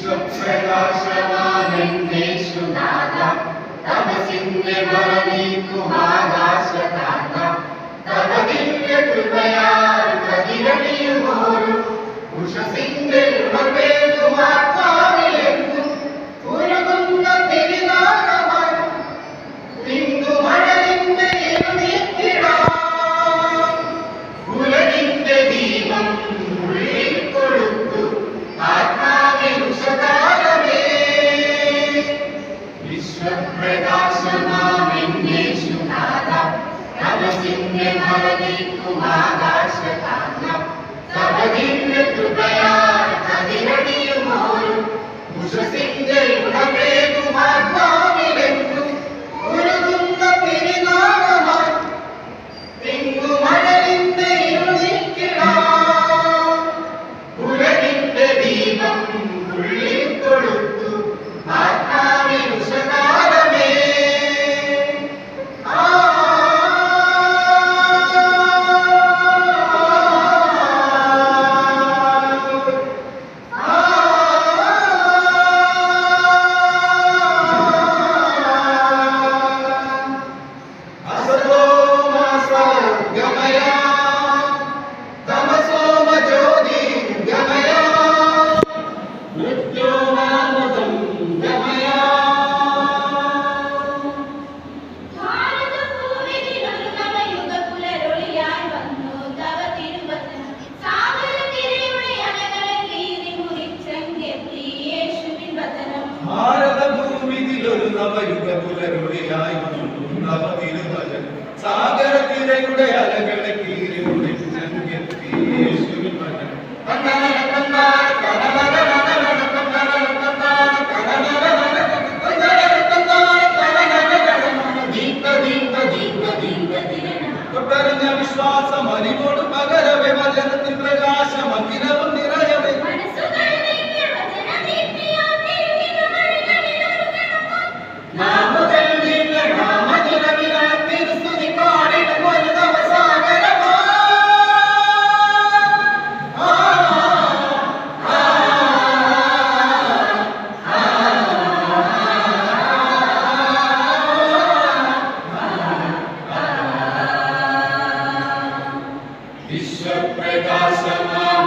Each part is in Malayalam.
विश्वप्रकाशमानन्देशुनाथ तव सिन्धे वरनीकुमागाशकान्त तव दिव्य कृपया कदिरनियुमोरु उषसिन्धे उणपेतुमात्माविलेन्दु उरुगुन्न तिरुनाममनु तिंगु मഴലിന്റെ ഇരുനീക്കിടാം ഉലകിന്റെ ദീപം ഉള്ളിൽ കൊളുത്തു ആത്മാവിൽ ഉഷകാലമേ വിശ്വപ്രകാശമാമെന്നേശുനാഥ തവ സിന്ധ്യ ഭരണിക്കുമാകാശകാന്ത തവ ദിവ്യ കൃപയാൽ കതിരണിയുമോരു ഉഷസിന്റെ ഉണപേതുമാത്മാവിലെന്നു ഉരുകുന്ന തിരുനാമമായി തിങ്ങു മഴലിന്റെ ഇരുനീക്കിടാം ഉലകിന്റെ ദീപം ഉള്ളിൽ കൊളുത്തു ആത്മാവിൽ ഉഷകാലമേ സാഗരത്തിരയുടെ അലകളെ കീറി മുറിച്ചെത്തി യേശുവിൻ വചനം തുടർന്ന വിശ്വാസം അറിവോട് പകരവേ വചനത്തിൽ പ്രകാശം അഖിലവും നിറയവേ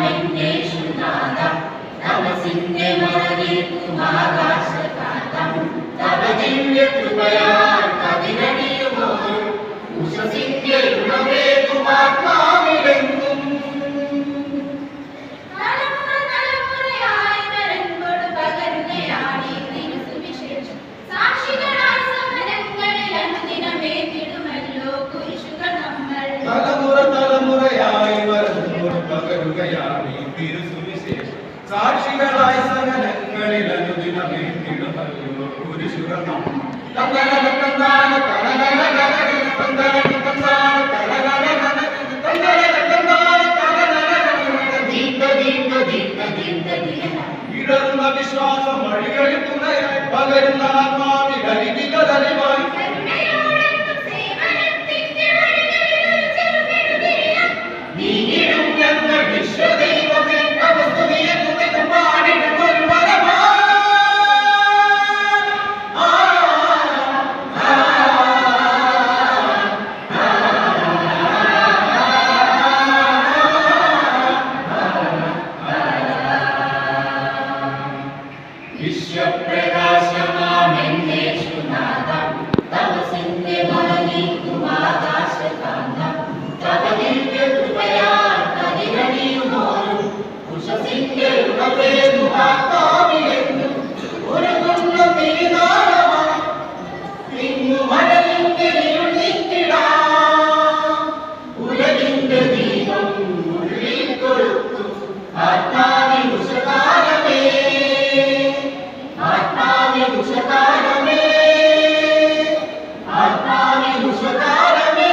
വിശ്വപ്രകാശമാമെന്നേശുനാഥ തവ സിന്ധ്യ ഭരണിക്കുമാകാശകാന്ത തവ ദിവ്യ കൃപയാൽ കതിരണിയുമോരു ഉഷസിന്ധ്യ ഉണപേതുമാത്മാവിലെന്നും സാക്ഷികളായി സകലങ്ങളിൽ അനുദിനമേറ്റിടുമല്ലോ കുരിശുകൾ ഇടറുന്ന വിശ്വാസം വഴികളിൽ തുണയായി പകരുന്ന ആത്മാവിൽ അരികിലറിവായി വിശ്വപ്രകാശമാമെന്നേശുനാഥ തവ സിന്ധ്യ ഭരണിക്കുമാകാശകാന്ത തവ ദിവ്യ കൃപയാൽ കതിരണിയുമോരു ഉഷസിന്ധ്യ ഉണപേതുമാത്മാവിലെന്നു ഉരുകുന്ന തിരുനാമമായി തിങ്ങു മഴലിന്റെ ഇരുനീക്കിടാം ഉലകിന്റെ ദീപം ഉള്ളിൽ കൊളുത്തു ആത്മാവിൽ ഉഷകാലമേ ആത്മാവിൽ ഉഷകാലമേ ആത്മാവിൽ ഉഷകാലമേ.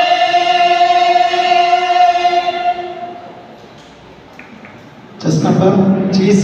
Just number